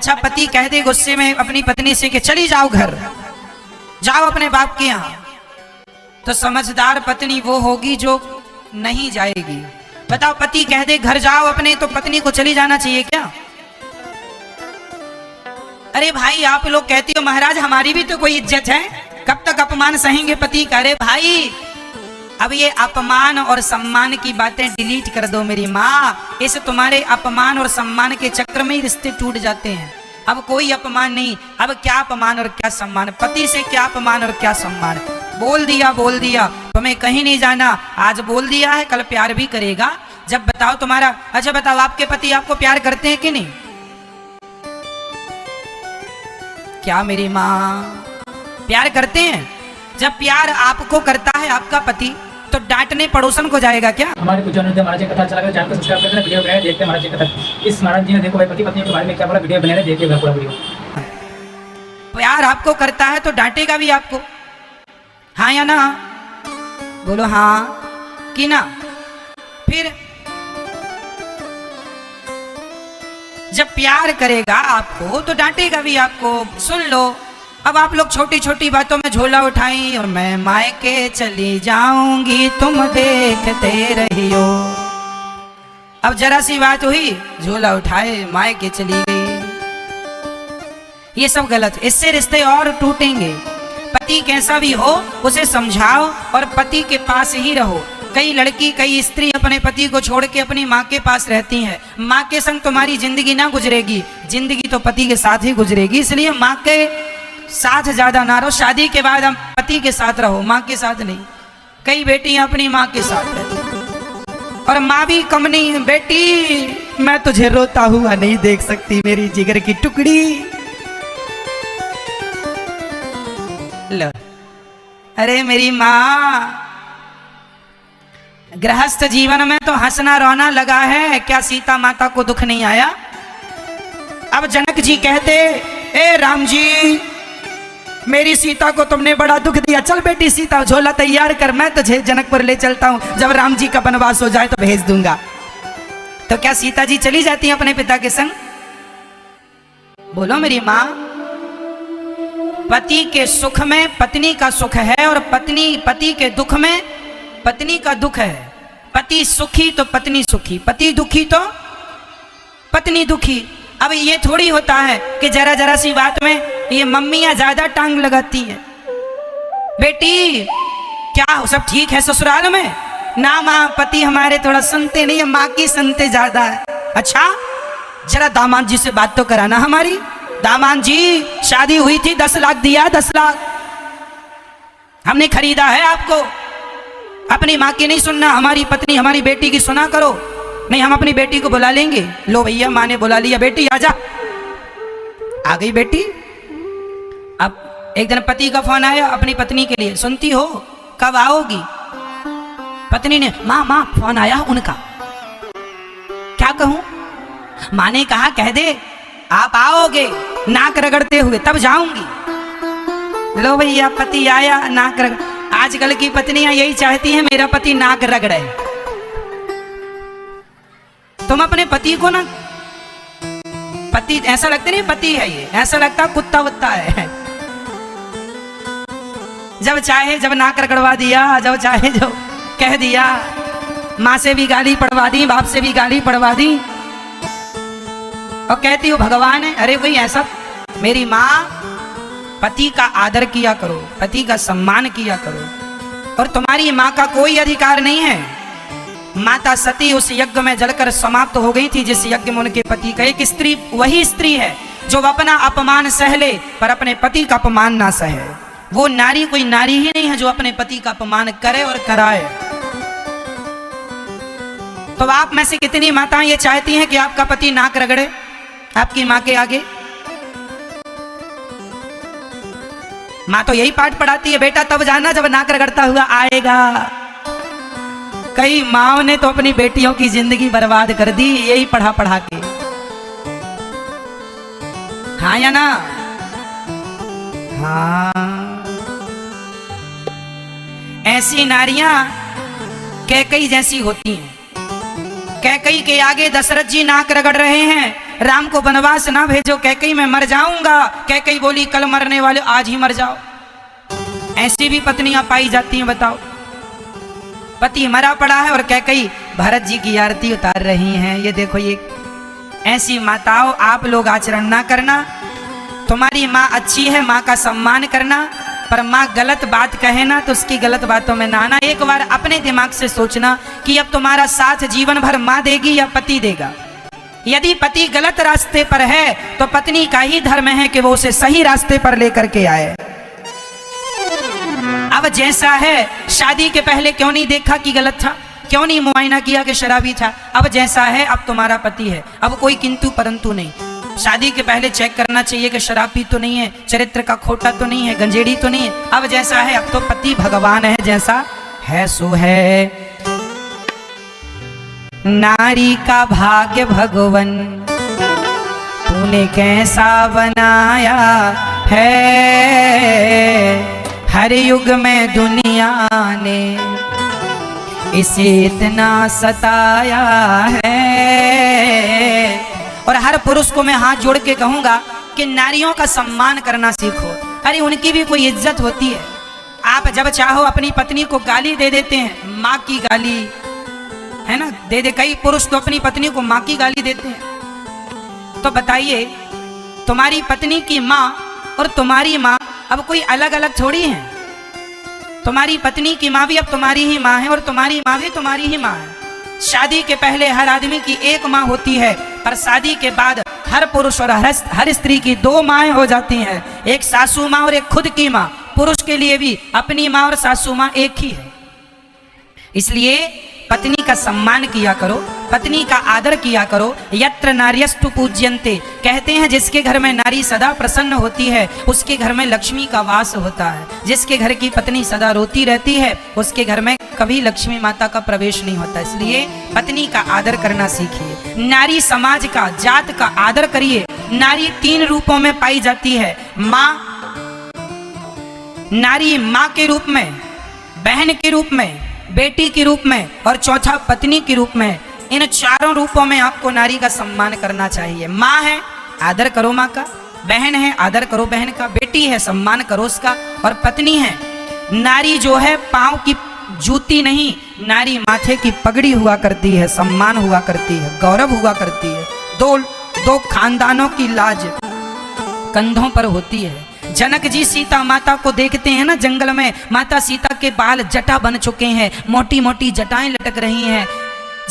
अच्छा पति कह दे गुस्से में अपनी पत्नी से कि चली जाओ घर, जाओ अपने बाप के यहाँ, तो समझदार पत्नी वो होगी जो नहीं जाएगी। बताओ पति कह दे घर जाओ अपने, तो पत्नी को चली जाना चाहिए क्या? अरे भाई आप लोग कहते हो महाराज हमारी भी तो कोई इज्जत है, कब तक अपमान सहेंगे पति का? अरे भाई अब ये अपमान और सम्मान की बातें डिलीट कर दो मेरी माँ। इस तुम्हारे अपमान और सम्मान के चक्कर में ही रिश्ते टूट जाते हैं। अब कोई अपमान नहीं, अब क्या अपमान और क्या सम्मान, पति से क्या अपमान और क्या सम्मान। बोल दिया तुम्हें कहीं नहीं जाना, आज बोल दिया है कल प्यार भी करेगा। जब बताओ तुम्हारा, अच्छा बताओ आपके पति आपको प्यार करते हैं कि नहीं? क्या मेरी माँ प्यार करते हैं? जब प्यार आपको करता है आपका पति, तो डांटने पड़ोसन को जाएगा क्या? हमारे कुछ महाराज जी कथा चला गया, चैनल को सब्सक्राइब करके वीडियो बनाए देखते हैं महाराज जी कथा। इस महाराज जी ने देखो भाई पति पत्नी के बारे में क्या बोला, वीडियो बनाने देखिए पूरा वीडियो। प्यार आपको करता है तो डांटेगा भी आपको, हाँ या ना? बोलो हाँ कि ना? फिर जब प्यार करेगा आपको तो डांटेगा भी आपको। सुन लो, अब आप लोग छोटी छोटी बातों में झोला उठाई और मैं मायके चली जाऊंगी तुम देखते रहियो। अब जरा सी बात हुई, झोला उठाए मायके चली गई। ये सब गलत, इससे रिश्ते और टूटेंगे। पति कैसा भी हो उसे समझाओ और पति के पास ही रहो। कई लड़की कई स्त्री अपने पति को छोड़ के अपनी माँ के पास रहती हैं। माँ के संग तुम्हारी जिंदगी ना गुजरेगी, जिंदगी तो पति के साथ ही गुजरेगी। इसलिए माँ के साथ ज्यादा ना रहो, शादी के बाद हम पति के साथ रहो, माँ के साथ नहीं। कई बेटियां अपनी माँ के साथ रहती और माँ भी कम नहीं है। बेटी मैं तुझे रोता हुआ नहीं देख सकती मेरी जिगर की टुकड़ी। लो, अरे मेरी माँ, गृहस्थ जीवन में तो हंसना रोना लगा है, क्या सीता माता को दुख नहीं आया? अब जनक जी कहते, ए राम जी मेरी सीता को तुमने बड़ा दुख दिया, चल बेटी सीता झोला तैयार कर, मैं तुझे जनकपुर ले चलता हूं, जब राम जी का वनवास हो जाए तो भेज दूंगा। तो क्या सीता जी चली जाती हैं अपने पिता के संग? बोलो मेरी माँ, पति के सुख में पत्नी का सुख है और पति के दुख में पत्नी का दुख है। पति सुखी तो पत्नी सुखी, पति दुखी तो पत्नी दुखी। अब ये थोड़ी होता है कि जरा जरा सी बात में ये मम्मियां ज्यादा टांग लगाती हैं। बेटी क्या सब ठीक है ससुराल में? ना माँ, पति हमारे थोड़ा सुनते नहीं है, माँ की सुनते ज्यादा है। अच्छा जरा दामाद जी से बात तो कराना हमारी। दामाद जी शादी हुई थी 10 लाख दिया, 10 लाख हमने खरीदा है आपको। अपनी माँ की नहीं सुनना, हमारी पत्नी हमारी बेटी की सुना करो। नहीं हम अपनी बेटी को बुला लेंगे। लो भैया माँ ने बुला लिया, बेटी आजा। आ गई बेटी। अब एक दिन पति का फोन आया अपनी पत्नी के लिए, सुनती हो कब आओगी? पत्नी ने, माँ फोन आया उनका। क्या कहूं? माँ ने कहा कह दे आप आओगे नाक रगड़ते हुए तब जाऊंगी। लो भैया पति आया, नाक रगड़। आजकल की पत्नियां यही चाहती हैं मेरा पति नाक रगड़े। तुम अपने पति को ना, पति ऐसा लगता नहीं पति है ये, ऐसा लगता कुत्ता वत्ता है। जब चाहे जब नाक रगड़वा दिया, जब चाहे जो कह दिया, माँ से भी गाली पड़वा दी, बाप से भी गाली पड़वा दी और कहती हो भगवान है। अरे भाई ऐसा, मेरी माँ पति का आदर किया करो, पति का सम्मान किया करो। और तुम्हारी माँ का कोई अधिकार नहीं है। माता सती उस यज्ञ में जलकर समाप्त हो गई थी जिस यज्ञ में उनके पति का। एक स्त्री वही स्त्री है जो अपना अपमान सह ले पर अपने पति का अपमान ना सहे। वो नारी कोई नारी ही नहीं है जो अपने पति का अपमान करे और कराए। तो आप में से कितनी माताएं ये चाहती हैं कि आपका पति नाक रगड़े आपकी माँ के आगे? माँ तो यही पाठ पढ़ाती है, बेटा तब जाना जब नाक रगड़ता हुआ आएगा। कई माँओं ने तो अपनी बेटियों की जिंदगी बर्बाद कर दी यही पढ़ा पढ़ा के। हाँ या ना? हाँ। ऐसी नारियां कैकई जैसी होती हैं। कैकई के आगे दशरथ जी नाक रगड़ रहे हैं, राम को वनवास ना भेजो, कैकेयी मैं मर जाऊंगा। कैकेयी बोली कल मरने वाले आज ही मर जाओ। ऐसी भी पत्नियां पाई जाती हैं, बताओ। पति मरा पड़ा है और कैकेयी भरत जी की आरती उतार रही हैं। ये देखो, ये ऐसी माताओं आप लोग आचरण ना करना। तुम्हारी माँ अच्छी है, माँ का सम्मान करना, पर माँ गलत बात कहे ना तो उसकी गलत बातों में ना आना। एक बार अपने दिमाग से सोचना कि अब तुम्हारा साथ जीवन भर माँ देगी या पति देगा। यदि पति गलत रास्ते पर है तो पत्नी का ही धर्म है कि वो उसे सही रास्ते पर लेकर के आए। अब जैसा है, शादी के पहले क्यों नहीं देखा कि गलत था, क्यों नहीं मुआयना किया कि शराबी था। अब जैसा है, अब तुम्हारा पति है, अब कोई किंतु परंतु नहीं। शादी के पहले चेक करना चाहिए कि शराबी तो नहीं है, चरित्र का खोटा तो नहीं है, गंजेड़ी तो नहीं है। अब जैसा है, अब तो पति भगवान है, जैसा है सो है। नारी का भाग्य भगवन तूने कैसा बनाया है, हर युग में दुनिया ने इसे इतना सताया है। और हर पुरुष को मैं हाथ जोड़ के कहूंगा कि नारियों का सम्मान करना सीखो। अरे उनकी भी कोई इज्जत होती है। आप जब चाहो अपनी पत्नी को गाली दे देते हैं, माँ की गाली है ना, दे दे। कई पुरुष तो अपनी पत्नी को माँ की गाली देते हैं। तो बताइए, तुम्हारी पत्नी की माँ और तुम्हारी माँ अब कोई अलग अलग थोड़ी है। तुम्हारी पत्नी की माँ भी अब तुम्हारी ही माँ है और तुम्हारी माँ भी तुम्हारी ही माँ है। शादी के पहले हर आदमी की एक माँ होती है, पर शादी के बाद हर पुरुष और हर स्त्री की दो माएँ हो जाती हैं, एक सासू माँ और एक खुद की माँ। पुरुष के लिए भी अपनी माँ और सासू माँ एक ही है। इसलिए पत्नी का सम्मान किया करो, पत्नी का आदर किया करो। यत्र नार्यस्तु पूज्यन्ते, कहते हैं जिसके घर में नारी सदा प्रसन्न होती है उसके घर में लक्ष्मी का वास होता है। जिसके घर की पत्नी सदा रोती रहती है उसके घर में कभी लक्ष्मी माता का प्रवेश नहीं होता। इसलिए पत्नी का आदर करना सीखिए। नारी समाज का, जात का आदर करिए। नारी 3 रूपों में पाई जाती है। माँ, नारी माँ के रूप में, बहन के रूप में, बेटी के रूप में और चौथा पत्नी के रूप में। इन 4 रूपों में आपको नारी का सम्मान करना चाहिए। माँ है, आदर करो माँ का। बहन है, आदर करो बहन का। बेटी है, सम्मान करो उसका। और पत्नी है, नारी जो है पांव की जूती नहीं, नारी माथे की पगड़ी हुआ करती है, सम्मान हुआ करती है, गौरव हुआ करती है। दो खानदानों की लाज कंधों पर होती है। जनक जी सीता माता को देखते हैं ना जंगल में, माता सीता के बाल जटा बन चुके हैं, मोटी मोटी जटाएं लटक रही हैं।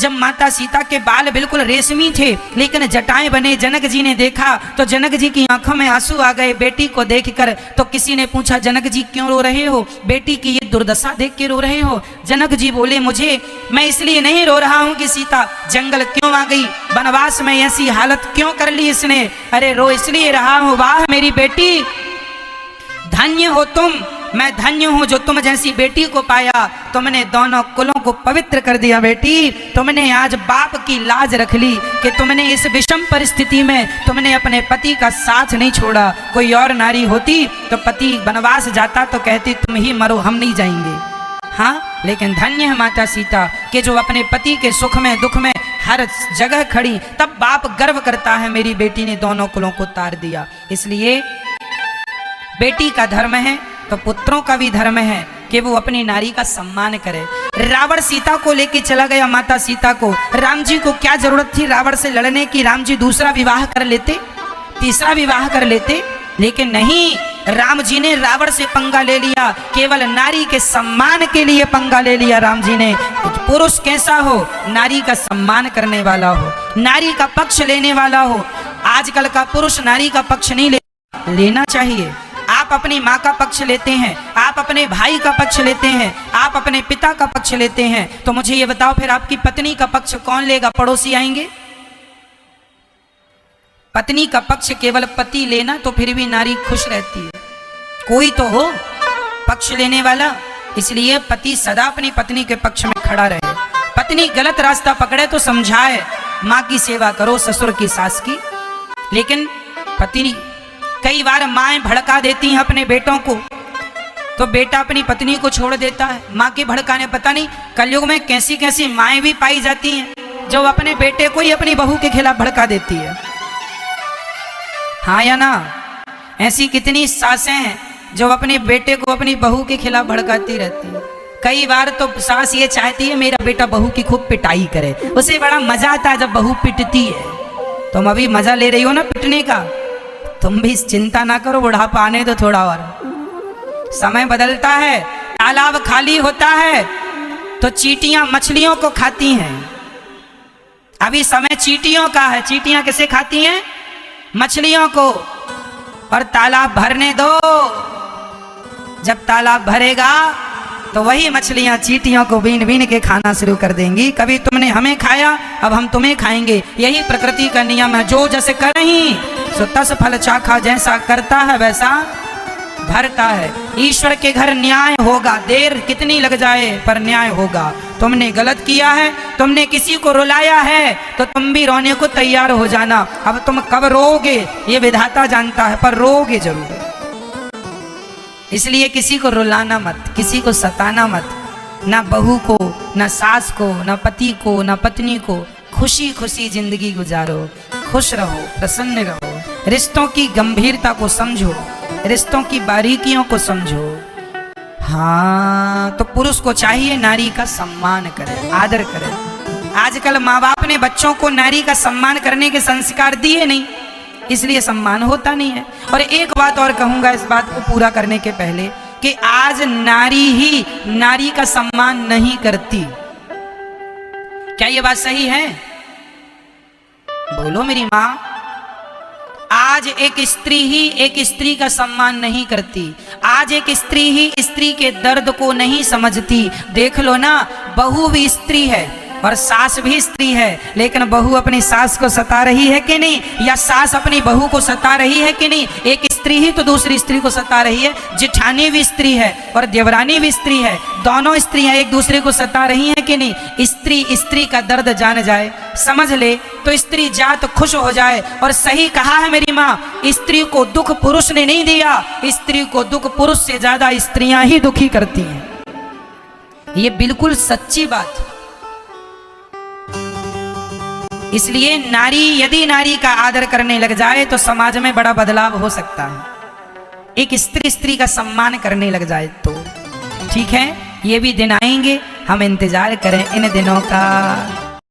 जब माता सीता के बाल बिल्कुल रेशमी थे लेकिन जटाएं बने, जनक जी ने देखा तो जनक जी की आंखों में आंसू आ गए बेटी को देखकर। तो किसी ने पूछा, जनक जी क्यों रो रहे हो, बेटी की ये दुर्दशा देख के रो रहे हो? जनक जी बोले, मैं इसलिए नहीं रो रहा हूँ कि सीता जंगल क्यों आ गई, वनवास में ऐसी हालत क्यों कर ली इसने। अरे रो इसलिए रहा हूँ, वाह मेरी बेटी, धन्य हो तुम, मैं धन्य हूं जो तुम जैसी बेटी को पाया। तुमने दोनों कुलों को पवित्र कर दिया बेटी। तुमने आज बाप की लाज रख ली कि तुमने इस विषम परिस्थिति में तुमने अपने पति का साथ नहीं छोड़ा। कोई और नारी होती तो पति वनवास जाता तो कहती तुम ही मरो, हम नहीं जाएंगे। हाँ, लेकिन धन्य है माता सीता कि जो अपने पति के सुख में दुख में हर जगह खड़ी। तब बाप गर्व करता है मेरी बेटी ने दोनों कुलों को तार दिया। इसलिए बेटी का धर्म है तो पुत्रों का भी धर्म है कि वो अपनी नारी का सम्मान करे। रावण सीता को लेके चला गया, माता सीता को। राम जी को क्या जरूरत थी रावण से लड़ने की? राम जी दूसरा विवाह कर लेते, तीसरा विवाह कर लेते, लेकिन नहीं, राम जी ने रावण से पंगा ले लिया। केवल नारी के सम्मान के लिए पंगा ले लिया राम जी ने। पुरुष कैसा हो, नारी का सम्मान करने वाला हो, नारी का पक्ष लेने वाला हो। आजकल का पुरुष नारी का पक्ष नहीं लेना चाहिए। आप अपनी माँ का पक्ष लेते हैं, आप अपने भाई का पक्ष लेते हैं, आप अपने पिता का पक्ष लेते हैं, तो मुझे ये बताओ फिर आपकी पत्नी का पक्ष कौन लेगा? पड़ोसी आएंगे? पत्नी का पक्ष केवल पति लेना तो फिर भी नारी खुश रहती है। कोई तो हो पक्ष लेने वाला। इसलिए पति सदा अपनी पत्नी के पक्ष में खड़ा रहे। पत्नी गलत रास्ता पकड़े तो समझाए, माँ की सेवा करो, ससुर की, सास की। लेकिन पति, कई बार माएँ भड़का देती हैं अपने बेटों को, तो बेटा अपनी पत्नी को छोड़ देता है माँ के भड़काने। पता नहीं कलयुग में कैसी कैसी माएँ भी पाई जाती हैं जो अपने बेटे को ही अपनी बहू के खिलाफ भड़का देती है। हाँ या ना? ऐसी कितनी सासें हैं जो अपने बेटे को अपनी बहू के खिलाफ भड़काती रहती हैं। कई बार तो सास ये चाहती है मेरा बेटा बहू की खूब पिटाई करे, उसे बड़ा मजा आता है जब बहू पिटती है। तुम अभी मजा ले रही हो ना पिटने का, तुम भी चिंता ना करो, बुढ़ापा आने दो थोड़ा और। समय बदलता है, तालाब खाली होता है तो चींटियां मछलियों को खाती हैं। अभी समय चींटियों का है। चींटियां किसे खाती हैं? मछलियों को। और तालाब भरने दो, जब तालाब भरेगा तो वही मछलियां चींटियों को बीन बीन के खाना शुरू कर देंगी। कभी तुमने हमें खाया, अब हम तुम्हें खाएंगे। यही प्रकृति का नियम है। जो जैसे करही सो तस फल चाखा, जैसा करता है वैसा भरता है। ईश्वर के घर न्याय होगा, देर कितनी लग जाए पर न्याय होगा। तुमने गलत किया है, तुमने किसी को रुलाया है तो तुम भी रोने को तैयार हो जाना। अब तुम कब रोगे ये विधाता जानता है, पर रोगे जरूर। इसलिए किसी को रुलाना मत, किसी को सताना मत, ना बहू को, ना सास को, ना पति को, ना पत्नी को। खुशी खुशी जिंदगी गुजारो, खुश रहो, प्रसन्न रहो। रिश्तों की गंभीरता को समझो, रिश्तों की बारीकियों को समझो। हाँ, तो पुरुष को चाहिए नारी का सम्मान करे, आदर करे। आजकल माँ बाप ने बच्चों को नारी का सम्मान करने के संस्कार दिए नहीं, इसलिए सम्मान होता नहीं है। और एक बात और कहूंगा इस बात को पूरा करने के पहले, कि आज नारी ही नारी का सम्मान नहीं करती। क्या ये बात सही है? बोलो मेरी माँ। आज एक स्त्री ही एक स्त्री का सम्मान नहीं करती। आज एक स्त्री ही स्त्री के दर्द को नहीं समझती। देख लो ना, बहू भी स्त्री है और सास भी स्त्री है, लेकिन बहू अपनी सास को सता रही है कि नहीं, या सास अपनी बहू को सता रही है कि नहीं? एक स्त्री ही तो दूसरी स्त्री को सता रही है। जेठानी भी स्त्री है और देवरानी भी स्त्री है, दोनों स्त्रियां एक दूसरे को सता रही हैं कि नहीं? स्त्री स्त्री का दर्द जान जाए, समझ ले, तो स्त्री जात खुश हो जाए। और सही कहा है मेरी माँ, स्त्री को दुख पुरुष ने नहीं दिया, स्त्री को दुख पुरुष से ज्यादा स्त्रियां ही दुखी करती हैं। ये बिल्कुल सच्ची बात। इसलिए नारी, यदि नारी का आदर करने लग जाए तो समाज में बड़ा बदलाव हो सकता है। एक स्त्री स्त्री का सम्मान करने लग जाए तो ठीक है। ये भी दिन आएंगे, हम इंतजार करें इन दिनों का।